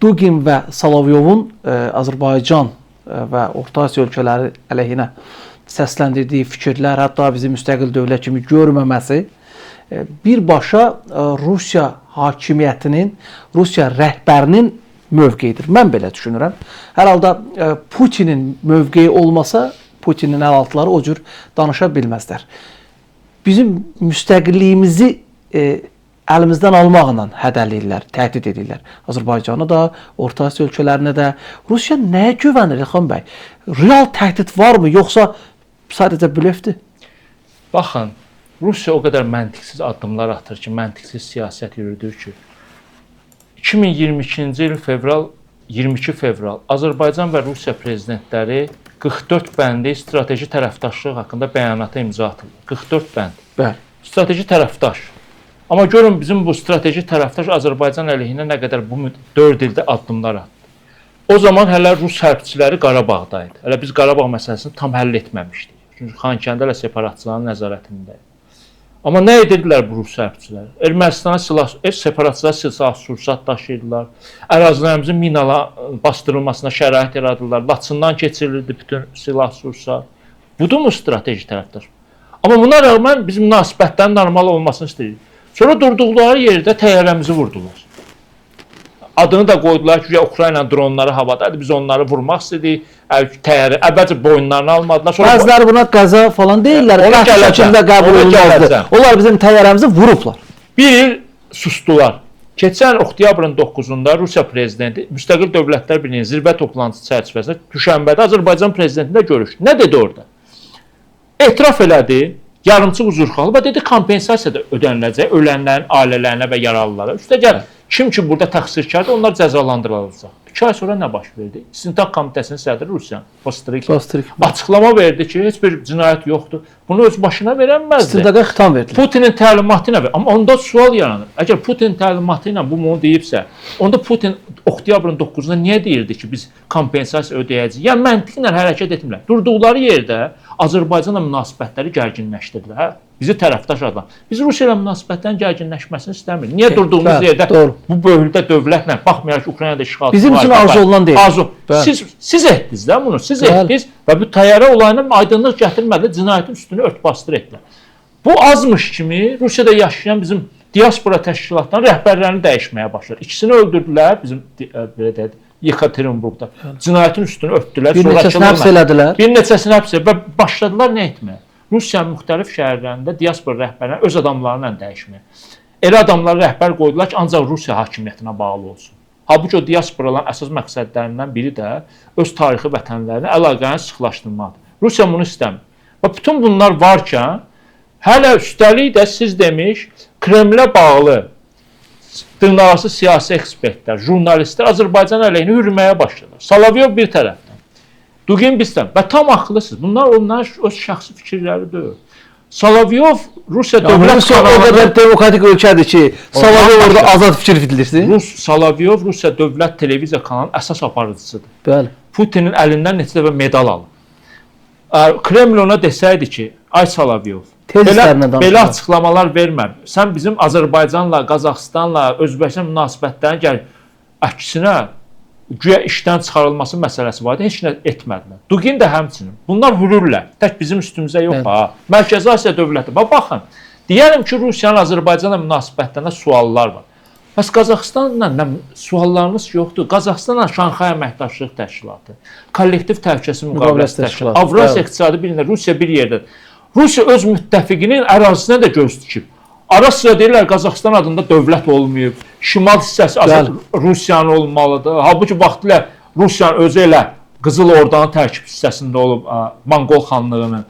Dugin və Solovyovun Azərbaycan və Orta Asiya ölkələri əleyhinə səsləndirdiyi fikirlər, hətta bizi müstəqil dövlət kimi görməməsi birbaşa Rusiya hakimiyyətinin, Rusiya rəhbərinin mövqeyidir. Mən belə düşünürəm. Hər halda Putinin mövqeyi olmasa, Putinin əlaltıları o cür danışa bilməzlər. Bizim müstəqilliyimizi əlimizdən almaqla hədələyirlər, təhdid edirlər. Azərbaycanı da, Orta Asiya ölkələrinə də. Rusiya nəyə güvənir, İlxan bəy? Real təhdid varmı, yoxsa sadəcə blöfdür? Baxın, Rusiya o qədər məntiqsiz addımlar atır ki, məntiqsiz siyasət yürüdür ki, 2022-ci il 22 fevral Azərbaycan və Rusiya prezidentləri 44 bəndi strateji tərəfdaşlıq haqqında bəyanata imza atırlar. 44 bənd. Bəli. Strateji tərəfdaş. Amma görün bizim bu strateji tərəfdaş Azərbaycan əleyhinə nə qədər bu 4 ildə addımlar atdı. O zaman hələ Rus hərbçiləri Qarabağdaydı. Hələ biz Qarabağ məsələsini tam həll etməmişdik. Çünki Xankəndi hələ separatçıların nəzarətindəydi. Amma nə edirdilər bu Rus hərbçilər? Ermənistana separatçılar silah-sursat daşıyırdılar. Ərazilərimizin minalar bastırılmasına şərait yaradırdılar. Laçından keçirilirdi bütün silah-sursat. Budurmu strateji tərəfdaş? Amma buna rəğmən biz münasibətlərin normal olmasını istəyirik. Sonra durduqları yerdə təyyarəmizi vurdular. Adını da qoydular ki, Ukrayna dronları havadaydı. Biz onları vurmaq istədik. Əvvəlcə boyunlarını almadılar. Bəziləri buna qəza falan deyirlər. Şəkildə qəbul olunmazdı. Onlar bizim təyyarəmizi vurublar. Bir il sustular. Keçən oktyabrın 9-da Rusiya prezidenti Müstəqil Dövlətlər Birliyinin zirvə toplantısı çərçivəsində Düşənbədə Azərbaycan prezidentində görüşdü. Nə dedi orada? Etiraf elədi, yarımçıq üzrxalı və dedi kompensasiya da ödəniləcək ölənlərin ailələrinə və yaralılara. Üstəgəl kim ki burada təqsirkardır, onlar cəzalandırılacaq. 2 ay sonra nə baş verdi? İstintaq Komitəsinin sədri Rusiyan Postrik açıqlama verdi ki, heç bir cinayət yoxdur. Bunu öz başına verənməzdi. İstintaqa xitam verdilər. Putinin təlimatı ilə, amma onda sual yaranır. Əgər Putin təlimatı ilə bu bunu deyibsə, onda Putin oktyabrın 9-da niyə deyirdi ki, biz kompensasiya ödəyəcəyik? Yəni məntiqlə hərəkət etmirlər. Durduqları yerdə Azərbaycanla münasibətləri gərginləşdirdilər. Hə? Bizi tərəfdaş adam. Biz Rusiya ilə münasibətlərin gərginləşməsini istəmirik. Niyə durduğumuz yerdə bu böyükdə dövlətlə, baxmayaraq ki, Ukraynada işğal bizim üçün arzu olunan deyil. Siz etdiniz də bunu, siz etdiniz və bu təyyarə olayına aydınlıq gətirmədi, cinayətin üstünü ört-bastır etdilər. Bu azmış kimi Rusiyada yaşayan bizim diaspora təşkilatlarının rəhbərlərini dəyişməyə başladı. İkisini öldürdülər bizim belə deyək Yekaterinburqda. Cinayətin üstünü örtdülər. Bir neçəsini həbs elədilər. Bir neçəsini həbs elədilər və başladılar nə etməyə? Rusiyanın müxtəlif şəhərlərində diaspora rəhbərləri öz adamlarını dəyişməyə. Elə adamları rəhbər qoydular ki, ancaq Rusiya hakimiyyətinə bağlı olsun. Halbuki o diasporaların əsas məqsədlərindən biri də öz tarixi vətənlərini əlaqəni sıxlaşdırmaqdır. Rusiya bunu istəmir. Və bütün bunlar varkən, hələ üstəlik də siz demiş, Kremlə bağlı dırnaqarası siyasi ekspertlər, jurnalistlər Azərbaycan əleyhinə yürüməyə başladılar. Solovyov bir tərəfdən, Dugin bir tərəfdən. Və tam haqlısınız. Bunlar onların öz şəxsi fikirləri deyil. Solovyov Rusiya dövlət kanalı... O qədər demokratik ölkədir ki, Solovyov orada azad fikir bildirsin. Solovyov Rusiya dövlət televiziya kanalının əsas aparıcısıdır. Bəli. Putinin əlindən neçə dəfə medal alır. Kreml ona desəydi ki, ay Solovyov, belə açıqlamalar vermə. Sən bizim Azərbaycanla, Qazaxıstanla, Özbəkistan münasibətlərini gəl, əksinə güya işdən çıxarılması məsələsi var idi, heç nə etmədilər. Dugin də həmçinin. Bunlar hürürlər. Tək bizim üstümüzə yox ha. Mərkəzi Asiya dövləti. Baxın, deyəlim ki, Rusiyanın Azərbaycanla münasibətlərində suallar var. Bəs Qazaxıstanla suallarınız yoxdur. Qazaxıstanla Şanxay Əməkdaşlıq Təşkilatı, Kollektiv Təhlükəsizlik Müqaviləsi Təşkilatı, Avrasiya İqtisadi Birliyi, Rusiya bir yerdədir. Rusiya öz müttəfiqinin ərazisinə də göz dikib. Ara sıra deyirlər Qazaxıstan adında dövlət olmayıb. Şimal hissəsi Rusiyanın olmalıdır. Halbuki vaxtilə Rusiyanın özü elə Qızıl Ordanın tərkib hissəsində olub Monqol xanlığının.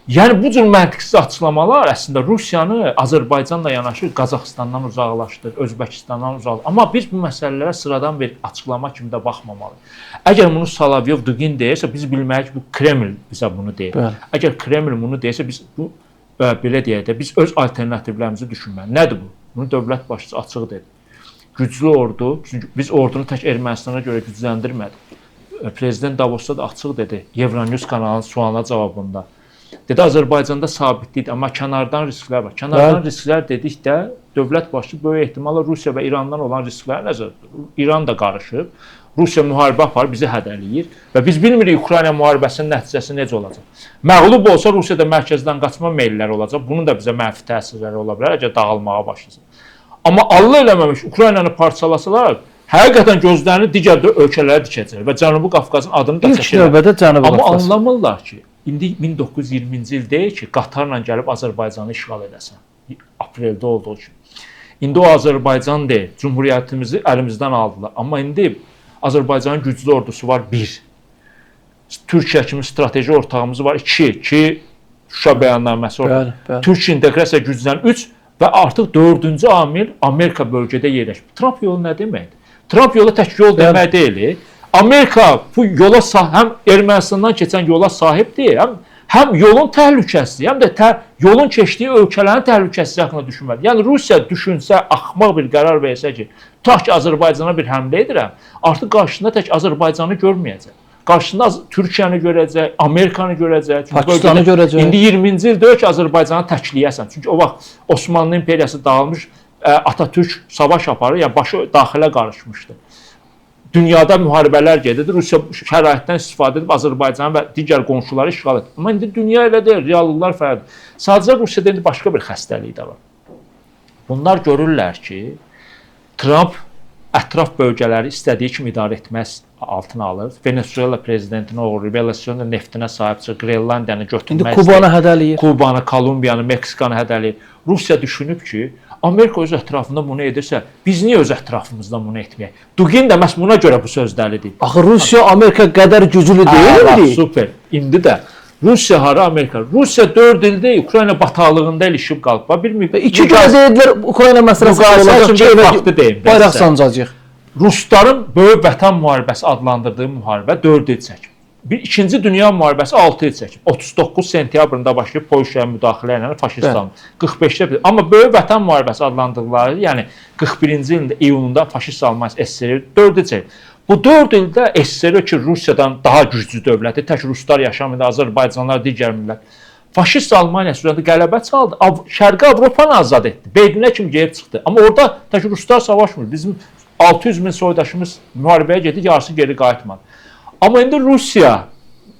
Yəni bu cür məntiqsiz açıqlamalar əslində Rusiyanı Azərbaycanla yanaşı Qazaxıstandan uzaqlaşdır, Özbəkistandan uzaqlaşdır. Amma biz bu məsələlərə sıradan bir açıqlama kimi də baxmamalıyıq. Əgər bunu Solovyov, Dugin deyirsə, biz bilməliyik ki, bu Kreml bizə bunu deyir. Əgər Kreml bunu deyirsə, biz bu belə deyək də, biz öz alternativlərimizi düşünməliyik. Nədir bu? Bunu dövlət başçısı açıq dedi. Güclü ordu, çünki biz ordunu tək Ermənistana görə gücləndirmədik. Prezident Davosda da açıq dedi, Euronews kanalının sualına cavabında. Dedi, Azərbaycanda sabitlikdir, amma kənardan risklər var. Kənardan risklər dedikdə, dövlət başçısı böyük ehtimalla Rusiya və İrandan olan riskləri nəzərdə tutur. İran da qarışıb, Rusiya müharibə aparır, bizi hədələyir və biz bilmirik Ukrayna müharibəsinin nəticəsi necə olacaq. Məğlub olsa Rusiyada mərkəzdən qaçma meylləri olacaq. Bunun da bizə mənfi təsirləri ola bilər, əgər dağılmağa başlasın. Amma Allah eləməmiş Ukraynanı parçalasalar, həqiqətən gözlərini digər ölkələrə dikəcək və Cənubi Qafqazın adını da çəkəcək. İlk növbədə Cənubi Qafqaz. Amma anlamırlar ki, indi 1920-ci il deyil ki, Qatarla gəlib Azərbaycanı işğal edəsən. Apreldə olduğu kimi. İndi o Azərbaycan deyil, Cümhuriyyətimizi əlimizdən aldılar. Amma indi Azərbaycanın güclü ordusu var 1. Türkiyə kimi strateji ortağımız var 2 ki, Şuşa bəyannaməsi var. Türkiyə inteqrasiya güclənir 3 və artıq 4-cü amil Amerika bölgədə yerləşir. Trump yolu nə deməkdir? Trump yolu tək yol demək deyil. Amerika bu yola həm Ermənistandan keçən yola sahibdir, həm yolun təhlükəsizliyi, həm də yolun keçdiyi ölkələrin təhlükəsizliyi haqqında düşünməlidir. Yəni Rusiya düşünsə, axmaq bir qərar versə ki, tutaq ki, Azərbaycana bir həmlə edirəm, artıq qarşısında tək Azərbaycanı görməyəcək. Qarşısında Türkiyəni görəcək, Amerikanı görəcək. Pakistanı görəcək. İndi 20-ci il deyir ki, Azərbaycanı təkləyəsən. Çünki o vaxt Osmanlı imperiyası dağılmış, Atatürk savaş aparır, yəni başı daxilə qarışmışdı. Dünyada müharibələr gedirdi. Rusiya şəraitdən istifadə edib Azərbaycanı və digər qonşuları işğal edir. Amma indi dünya elə deyil, reallıqlar fərqlidir. Sadəcə Rusiyada indi başqa bir xəstəlik də var. Bunlar görürlər ki, Trump ətraf bölgələri istədiyi kimi idarə etməz altına alır. Venezuela prezidentinin oğlu Venezuela neftinə sahib çıxır, Qrenlandiyanı götürmək istəyir. İndi Kubanı hədələyir. Kubanı, Kolumbiyanı, Meksikanı hədələyir. Rusiya düşünüb ki, Amerika öz ətrafında bunu edirsə, biz niyə öz ətrafımızdan bunu etməyək? Dugin də məhz buna görə bu sözləri deyib. Axı Rusiya Amerika qədər güclü deyildi. Super. İndi də Rusiya hara Amerika? Rusiya 4 ildir Ukrayna bataqlığında ilişib qalıb. Bilmir. 2 gün dedilər Ukrayna məsələsi olacaq ki, bayraq sancacağıq. Rusların böyük vətən müharibəsi adlandırdığı müharibə 4 il çəkib. İkinci Dünya müharibəsi 6 il çəkib. 39 sentyabrında başlayıb Polşaya müdaxilə ilə faşistlərin 45-də. Amma böyük vətən müharibəsi adlandırdıqları, yəni 41-ci ilin iyununda faşist Almaniya SSR 4 il çəkib. Bu 4 ildə SSR ki, Rusiyadan daha güclü dövləti, tək ruslar yaşamıydı, Azərbaycanlar, digər millət. Faşist Almaniya sürədə qələbə çaldı, Şərqi Avropanı azad etdi, Berlinə kimi gəlib çıxdı. Amma orada tək ruslar savaşmır. Bizim 600 min soydaşımız müharibəyə getdi, yarısı geri qayıtmadı. Amma indi Rusiya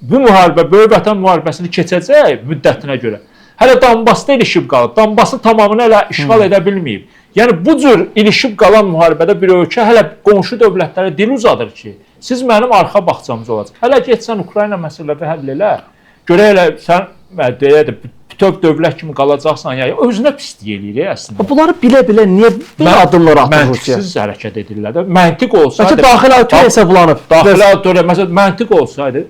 bu müharibə, böyük vətən müharibəsini keçəcək müddətinə görə. Hələ Donbasda ilişib qalıb, Donbasın tamamını hələ işğal edə bilməyib. Yəni bu cür ilişib qalan müharibədə bir ölkə hələ qonşu dövlətlərə dil uzadır ki, siz mənim arxa bağçamız olacaq. Hələ getsən Ukrayna məsələləri həll elə, görə elə sən bütöv dövlət kimi qalacaqsan, yəni özünə pislik eləyir əslində. Bunları bilə-bilə niyə belə addımlar atır Rusiya? Məntiqsiz hərəkət edirlər də. Məntiq olsaydı, daxili auditoriya hesablanıb. Daxili auditoriya, məsələn, məntiq olsaydı,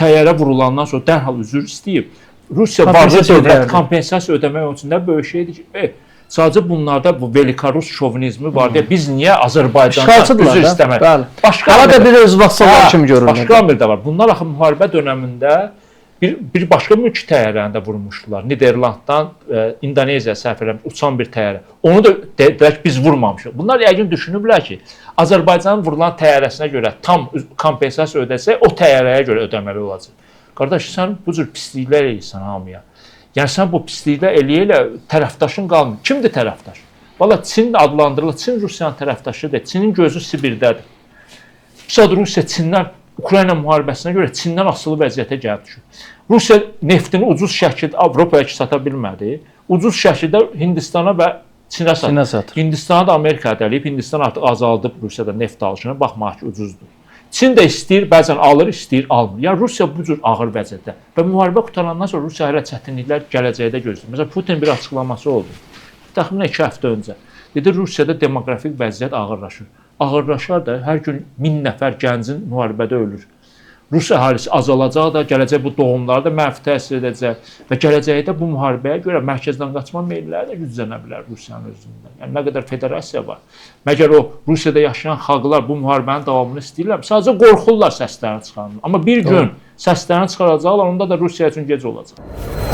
təyyarə vurulandan sonra dərhal üzr istəyib. Rusiya barlı dövlət kompensasiya ödəmək üçün də böyük şeydir ki, sadəcə bunlarda bu Velikarus şovinizmi var deyə biz niyə Azərbaycanda üzr istəmək? Başqa bir öz vassallar kimi görünür. Başqa bir də var. Bunlar axı müharibə dönəmində bir başqa mülki təyyarəni də vurmuşdular. Niderlanddan İndoneziyaya səhv eləmiş uçan bir təyyarə. Onu da dedilər ki, biz vurmamışıq. Bunlar yəqin düşünüblər ki, Azərbaycanın vurulan təyyarəsinə görə tam kompensasiya ödəsək, o təyyarəyə görə ödəməli olacaq. Qardaş, sən bu cür pisliklər eləyirsən hamıya. Yəni sən bu pisliklər eləyə-elə tərəfdaşın qalmır. Kimdir tərəfdaş? Valla Çin adlandırılır. Çin Rusiyanın tərəfdaşıdır. Çinin gözü Sibirdədir. Rusiya Çindən Ukrayna müharibəsinə görə Çindən asılı vəziyyətə gəlib düşür. Rusiya neftini ucuz şəkildə Avropaya sata bilmədi. Ucuz şəkildə Hindistana və Çinə satır. Hindistana da Amerika hədələyib. Hindistan artıq azaldıb Rusiyada neft alışını. Baxmaq ki, ucuzdur. Çin də istəyir, bəzən alır, istəyir, almır. Yəni Rusiya bu cür ağır vəziyyətdə. Və müharibə qurtarandan sonra Rusiya hələ çətinliklər gələcəkdə gözləyir. Məsələn, Putin bir açıqlaması oldu. Təxminən 2 həftə öncə. Dedi, Rusiyada demoqrafik vəziyyət ağırlaşır. Ağırlaşar da hər gün 1000 nəfər gəncin müharibədə ölür. Rus əhalisi azalacaq da, gələcək bu doğumlara da mənfi təsir edəcək və gələcəkdə bu müharibəyə görə mərkəzdən qaçma meylləri də güclənə bilər Rusiyanın özündə. Yəni nə qədər federasiya var. Məgər o Rusiyada yaşayan xalqlar bu müharibənin davamını istəyirlər, sadəcə qorxurlar səslərini çıxarmır. Amma bir gün səslərini çıxaracaqlar, onda da Rusiya üçün gec olacaq.